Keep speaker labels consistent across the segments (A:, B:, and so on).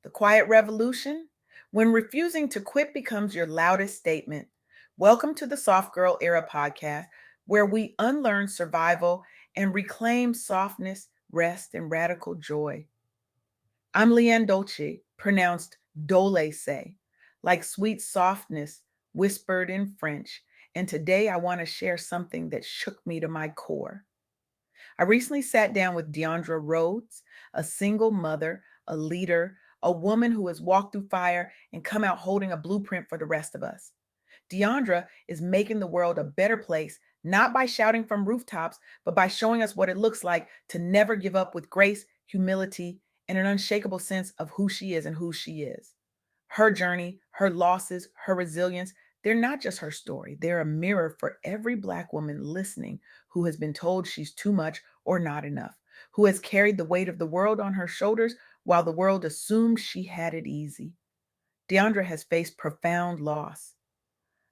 A: The quiet revolution? When refusing to quit becomes your loudest statement. Welcome to the Soft Girl Era podcast, where we unlearn survival and reclaim softness, rest, and radical joy. I'm LeAnne Dolce, pronounced Dolce, like sweet softness whispered in French. And today I want to share something that shook me to my core. I recently sat down with Deaundra Rhodes, a single mother, a leader, a woman who has walked through fire and come out holding a blueprint for the rest of us. Deaundra is making the world a better place, not by shouting from rooftops, but by showing us what it looks like to never give up with grace, humility, and an unshakable sense of who she is and who she is. Her journey, her losses, her resilience, they're not just her story. They're a mirror for every Black woman listening who has been told she's too much or not enough, who has carried the weight of the world on her shoulders while the world assumed she had it easy. Deaundra has faced profound loss.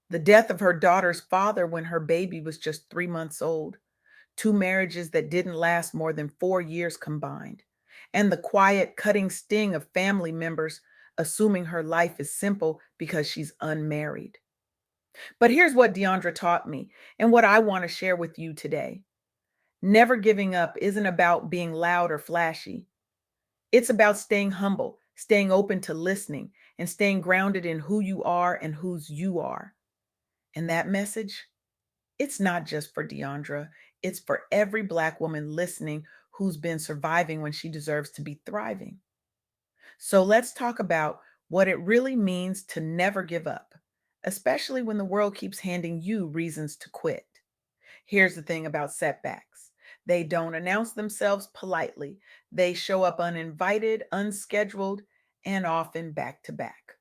A: The death of her daughter's father when her baby was just 3 months old, two marriages that didn't last more than 4 years combined, and the quiet, cutting sting of family members assuming her life is simple because she's unmarried. But here's what Deaundra taught me and what I want to share with you today. Never giving up isn't about being loud or flashy. It's about staying humble, staying open to listening, and staying grounded in who you are and whose you are. And that message, it's not just for Deaundra, it's for every Black woman listening who's been surviving when she deserves to be thriving. So let's talk about what it really means to never give up, especially when the world keeps handing you reasons to quit. Here's the thing about setbacks: they don't announce themselves politely, they show up uninvited, unscheduled, and often back to back.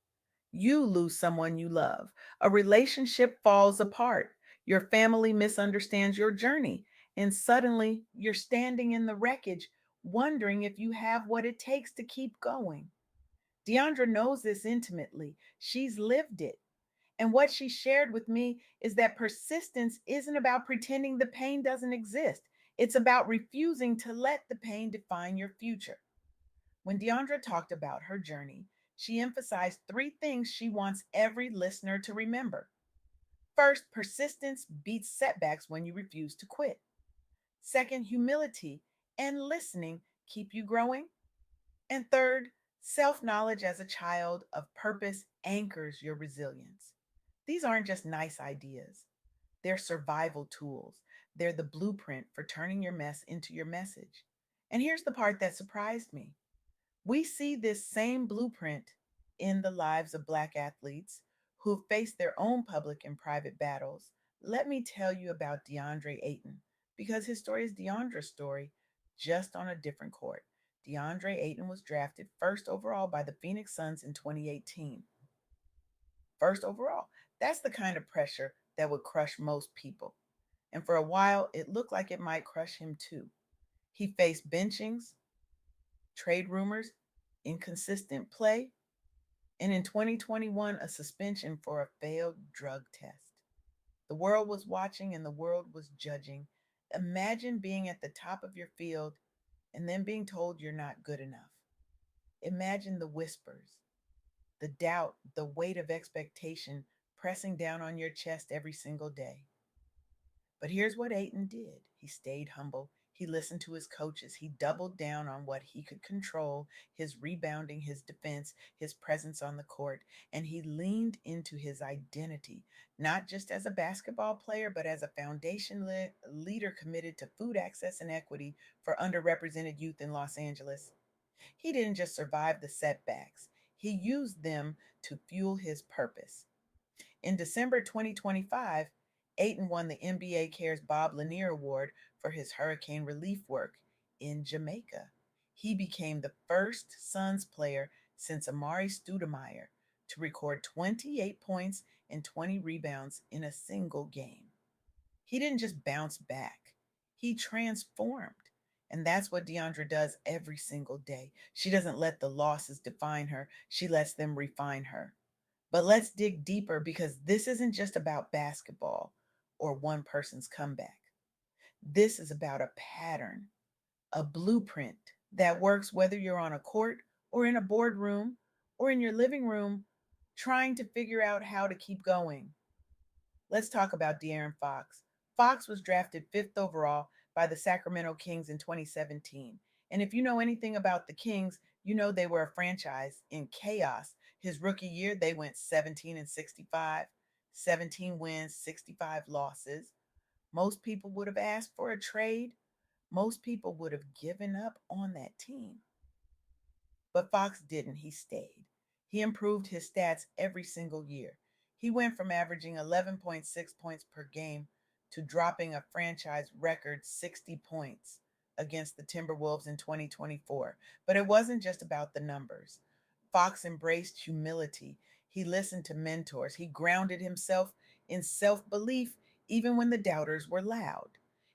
A: You lose someone you love, a relationship falls apart, your family misunderstands your journey, and suddenly you're standing in the wreckage, wondering if you have what it takes to keep going. Deandra knows this intimately. She's lived it. And what she shared with me is that persistence isn't about pretending the pain doesn't exist. It's about refusing to let the pain define your future. When Deandra talked about her journey, she emphasized three things she wants every listener to remember. First, persistence beats setbacks when you refuse to quit. Second, humility and listening keep you growing. And third, self knowledge as a child of purpose anchors your resilience. These aren't just nice ideas, they're survival tools. They're the blueprint for turning your mess into your message. And here's the part that surprised me: we see this same blueprint in the lives of Black athletes who've faced their own public and private battles. Let me tell you about DeAndre Ayton, because his story is Deandra's story, just on a different court. DeAndre Ayton was drafted first overall by the Phoenix Suns in 2018. First overall. That's the kind of pressure that would crush most people. And for a while, it looked like it might crush him too. He faced benchings, trade rumors, inconsistent play, and in 2021, a suspension for a failed drug test. The world was watching and the world was judging. Imagine being at the top of your field and then being told you're not good enough. Imagine the whispers, the doubt, the weight of expectation pressing down on your chest every single day. But here's what Aiton did: he stayed humble. He listened to his coaches. He doubled down on what he could control: his rebounding, his defense, his presence on the court. And he leaned into his identity, not just as a basketball player, but as a foundation leader committed to food access and equity for underrepresented youth in Los Angeles. He didn't just survive the setbacks, he used them to fuel his purpose. In December 2025, Aiton won the NBA Cares Bob Lanier Award for his hurricane relief work in Jamaica. He became the first Suns player since Amari Stoudemire to record 28 points and 20 rebounds in a single game. He didn't just bounce back, he transformed. And that's what Deandra does every single day. She doesn't let the losses define her, she lets them refine her. But let's dig deeper, because this isn't just about basketball or one person's comeback. This is about a pattern, a blueprint that works whether you're on a court or in a boardroom, or in your living room trying to figure out how to keep going. Let's talk about De'Aaron Fox. Fox was drafted fifth overall by the Sacramento Kings in 2017. And if you know anything about the Kings, you know they were a franchise in chaos. His rookie year, they went 17 and 65, 17 wins, 65 losses. Most people would have asked for a trade. Most people would have given up on that team. But Fox didn't. He stayed. He improved his stats every single year. He went from averaging 11.6 points per game to dropping a franchise record 60 points against the Timberwolves in 2024. But it wasn't just about the numbers. Fox embraced humility. He listened to mentors. He grounded himself in self belief even when the doubters were loud.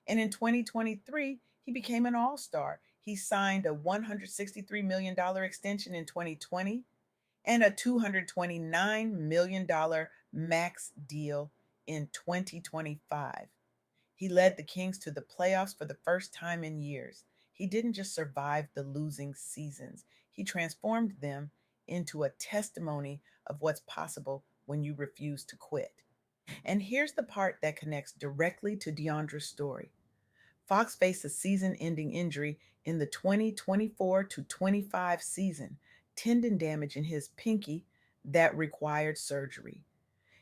A: And in 2023, he became an all star. He signed a $163 million extension in 2020 and a $229 million max deal in 2025. He led the Kings to the playoffs for the first time in years. He didn't just survive the losing seasons, he transformed them into a testimony of what's possible when you refuse to quit. And here's the part that connects directly to Deaundra's story. Fox faced a season ending injury in the 2024 to 25 season, tendon damage in his pinky that required surgery.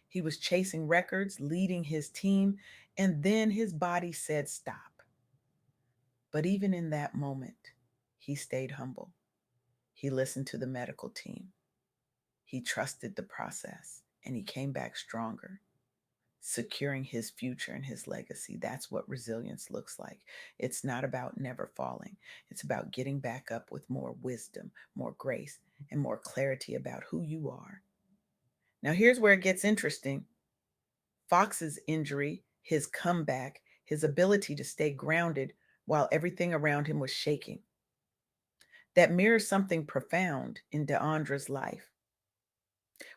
A: He was chasing records, leading his team, and then his body said stop. But even in that moment, he stayed humble. He listened to the medical team. He trusted the process, and he came back stronger, securing his future and his legacy. That's what resilience looks like. It's not about never falling, it's about getting back up with more wisdom, more grace, and more clarity about who you are. Now, here's where it gets interesting. Fox's injury, his comeback, his ability to stay grounded while everything around him was shaking. That mirrors something profound in De'Andra's life.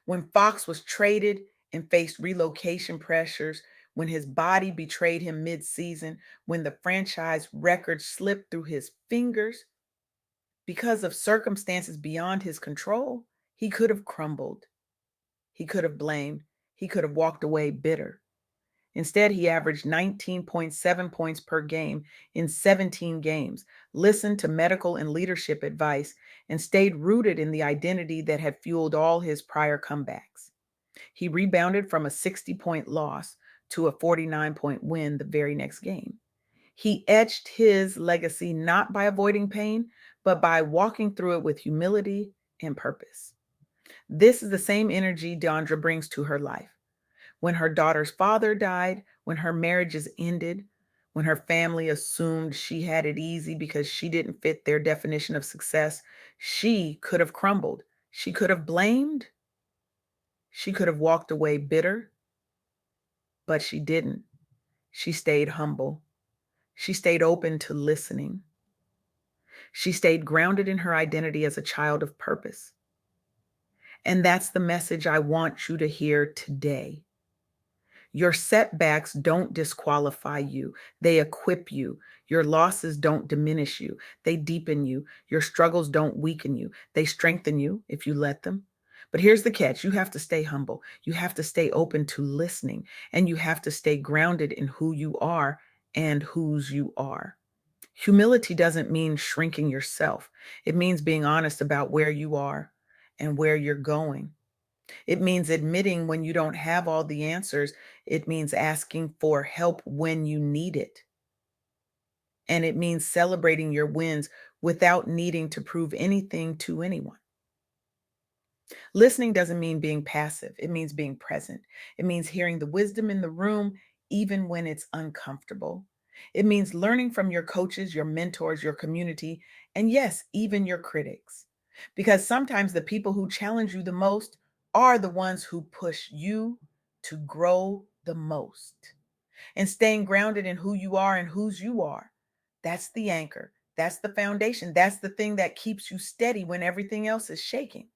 A: When Fox was traded and faced relocation pressures, when his body betrayed him mid-season, when the franchise record slipped through his fingers because of circumstances beyond his control, he could have crumbled. He could have blamed. He could have walked away bitter. Instead, he averaged 19.7 points per game in 17 games, listened to medical and leadership advice, and stayed rooted in the identity that had fueled all his prior comebacks. He rebounded from a 60-point loss to a 49-point win the very next game. He etched his legacy not by avoiding pain, but by walking through it with humility and purpose. This is the same energy Deaundra brings to her life. When her daughter's father died, when her marriages ended, when her family assumed she had it easy because she didn't fit their definition of success, she could have crumbled. She could have blamed. She could have walked away bitter, but she didn't. She stayed humble. She stayed open to listening. She stayed grounded in her identity as a child of purpose. And that's the message I want you to hear today. Your setbacks don't disqualify you, they equip you. Your losses don't diminish you, they deepen you. Your struggles don't weaken you, they strengthen you if you let them. But here's the catch: you have to stay humble, you have to stay open to listening, and you have to stay grounded in who you are and whose you are. Humility doesn't mean shrinking yourself, it means being honest about where you are and where you're going. It means admitting when you don't have all the answers. It means asking for help when you need it. And it means celebrating your wins without needing to prove anything to anyone. Listening doesn't mean being passive, it means being present. It means hearing the wisdom in the room, even when it's uncomfortable. It means learning from your coaches, your mentors, your community, and yes, even your critics. Because sometimes the people who challenge you the most are the ones who push you to grow the most. And staying grounded in who you are and whose you are, that's the anchor. That's the foundation. That's the thing that keeps you steady when everything else is shaking.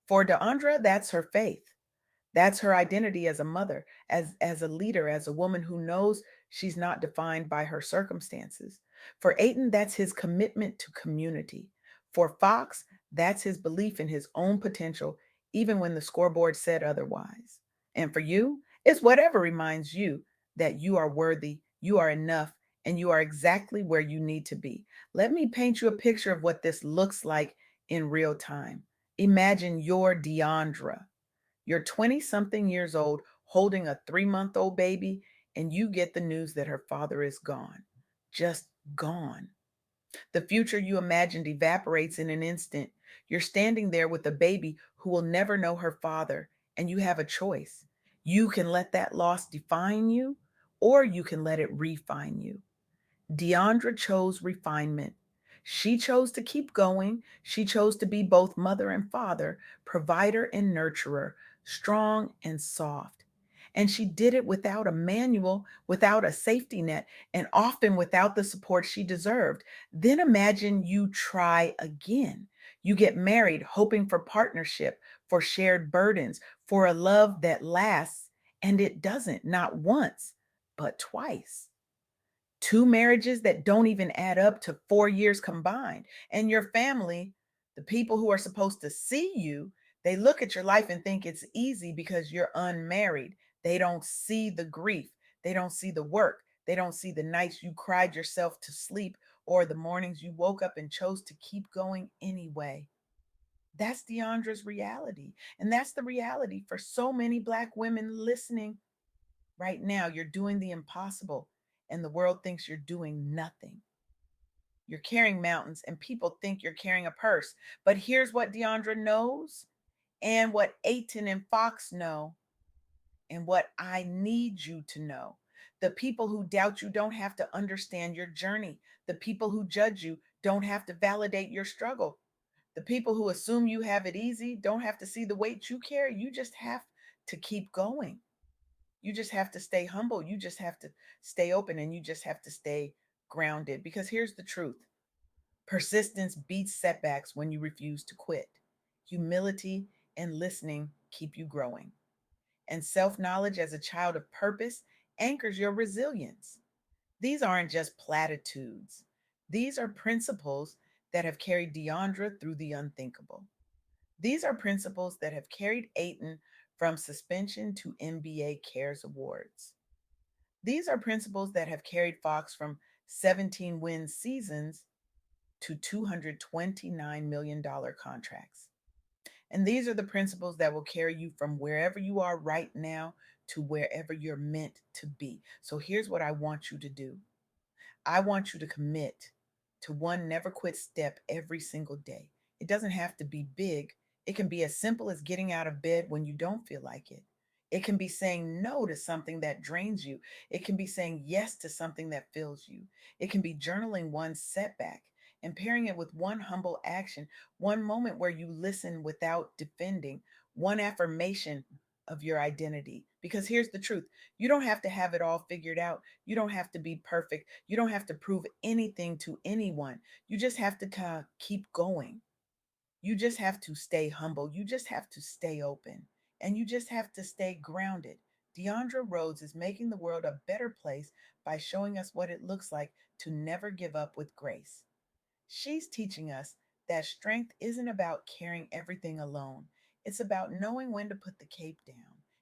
A: For De'Andra, that's her faith. That's her identity as a mother, as a leader, as a woman who knows she's not defined by her circumstances. For Aiton, that's his commitment to community. For Fox, That's his belief in his own potential, even when the scoreboard said otherwise. And for you, it's whatever reminds you that you are worthy, you are enough, and you are exactly where you need to be. Let me paint you a picture of what this looks like in real time. Imagine you're Deaundra. You're 20 something years old, holding a 3-month-old baby, and you get the news that her father is gone. Just gone. The future you imagined evaporates in an instant. You're standing there with a baby who will never know her father, and you have a choice. You can let that loss define you, or you can let it refine you. Deandra chose refinement. She chose to keep going. She chose to be both mother and father, provider and nurturer, strong and soft. And she did it without a manual, without a safety net, and often without the support she deserved. Then imagine you try again. You get married, hoping for partnership, for shared burdens, for a love that lasts, and it doesn't, not once, but twice. Two marriages that don't even add up to 4 years combined. And your family, the people who are supposed to see you, they look at your life and think it's easy because you're unmarried. They don't see the grief. They don't see the work. They don't see the nights you cried yourself to sleep or the mornings you woke up and chose to keep going anyway. That's Deandra's reality. And that's the reality for so many Black women listening right now. You're doing the impossible, and the world thinks you're doing nothing. You're carrying mountains, and people think you're carrying a purse. But here's what Deandra knows, and what Aiton and Fox know, and what I need you to know. The people who doubt you don't have to understand your journey. The people who judge you don't have to validate your struggle. The people who assume you have it easy don't have to see the weight you carry. You just have to keep going. You just have to stay humble. You just have to stay open, and you just have to stay grounded. Because here's the truth: persistence beats setbacks when you refuse to quit. Humility and listening keep you growing. And self knowledge as a child of purpose anchors your resilience. These aren't just platitudes, these are principles that have carried Deandra through the unthinkable. These are principles that have carried Aiton from suspension to NBA Cares Awards. These are principles that have carried Fox from 17 win seasons to $229 million contracts. And these are the principles that will carry you from wherever you are right now to wherever you're meant to be. So here's what I want you to do: I want you to commit to one never quit step every single day. It doesn't have to be big, it can be as simple as getting out of bed when you don't feel like it. It can be saying no to something that drains you. It can be saying yes to something that fills you. It can be journaling one setback and pairing it with one humble action, one moment where you listen without defending, one affirmation of your identity. Because here's the truth: you don't have to have it all figured out. You don't have to be perfect. You don't have to prove anything to anyone. You just have to kind of keep going. You just have to stay humble. You just have to stay open. And you just have to stay grounded. Deandra Rhodes is making the world a better place by showing us what it looks like to never give up with grace. She's teaching us that strength isn't about carrying everything alone. It's about knowing when to put the cape down.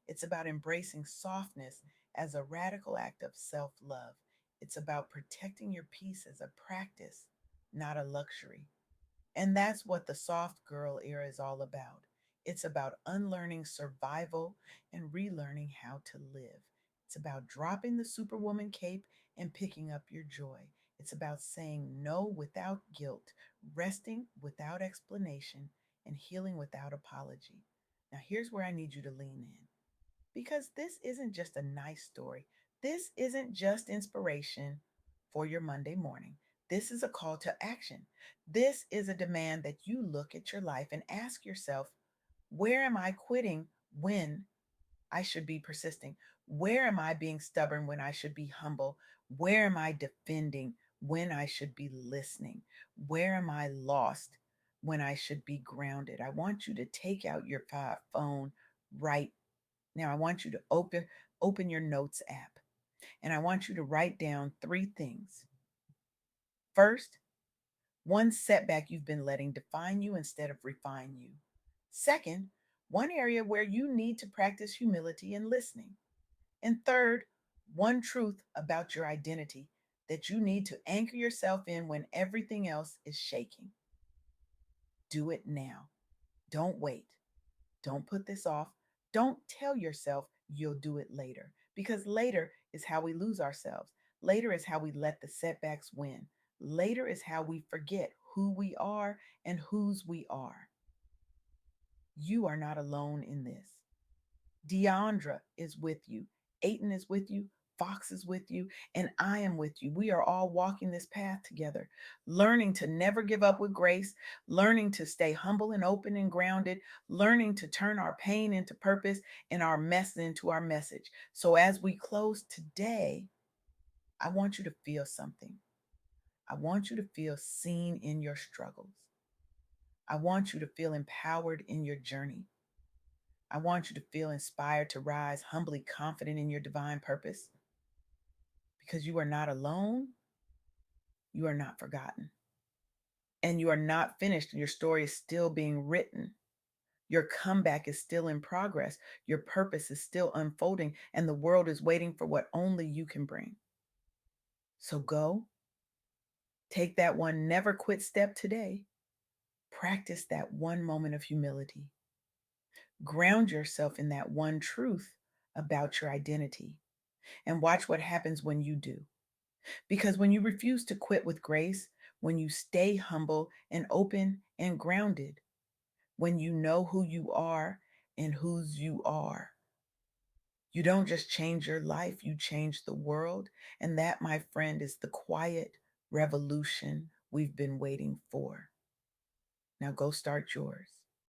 A: It's about embracing softness as a radical act of self love. It's about protecting your peace as a practice, not a luxury. And that's what the soft girl era is all about. It's about unlearning survival and relearning how to live. It's about dropping the superwoman cape and picking up your joy. It's about saying no without guilt, resting without explanation, and healing without apology. Now, here's where I need you to lean in, because this isn't just a nice story. This isn't just inspiration for your Monday morning. This is a call to action. This is a demand that you look at your life and ask yourself, where am I quitting when I should be persisting? Where am I being stubborn when I should be humble? Where am I defending when I should be listening? Where am I lost when I should be grounded? I want you to take out your phone right now. I want you to open your notes app, and I want you to write down three things. First, One setback you've been letting define you instead of refine you. Second, one area where you need to practice humility and listening. And third, one truth about your identity that you need to anchor yourself in when everything else is shaking. Do it now. Don't wait. Don't put this off. Don't tell yourself you'll do it later, because later is how we lose ourselves. Later is how we let the setbacks win. Later is how we forget who we are and whose we are. You are not alone in this. Deaundra is with you. Aiton is with you. Fox is with you. And I am with you. We are all walking this path together, learning to never give up with grace, learning to stay humble and open and grounded, learning to turn our pain into purpose and our mess into our message. So as we close today, I want you to feel something. I want you to feel seen in your struggles. I want you to feel empowered in your journey. I want you to feel inspired to rise humbly confident in your divine purpose, because you are not alone, you are not forgotten, and you are not finished. Your story is still being written. Your comeback is still in progress. Your purpose is still unfolding, and the world is waiting for what only you can bring. So go, take that one never quit step today. Practice that one moment of humility. Ground yourself in that one truth about your identity, and watch what happens when you do. Because when you refuse to quit with grace, when you stay humble and open and grounded, when you know who you are and whose you are, you don't just change your life, you change the world. And that, my friend, is the quiet revolution we've been waiting for. Now go start yours.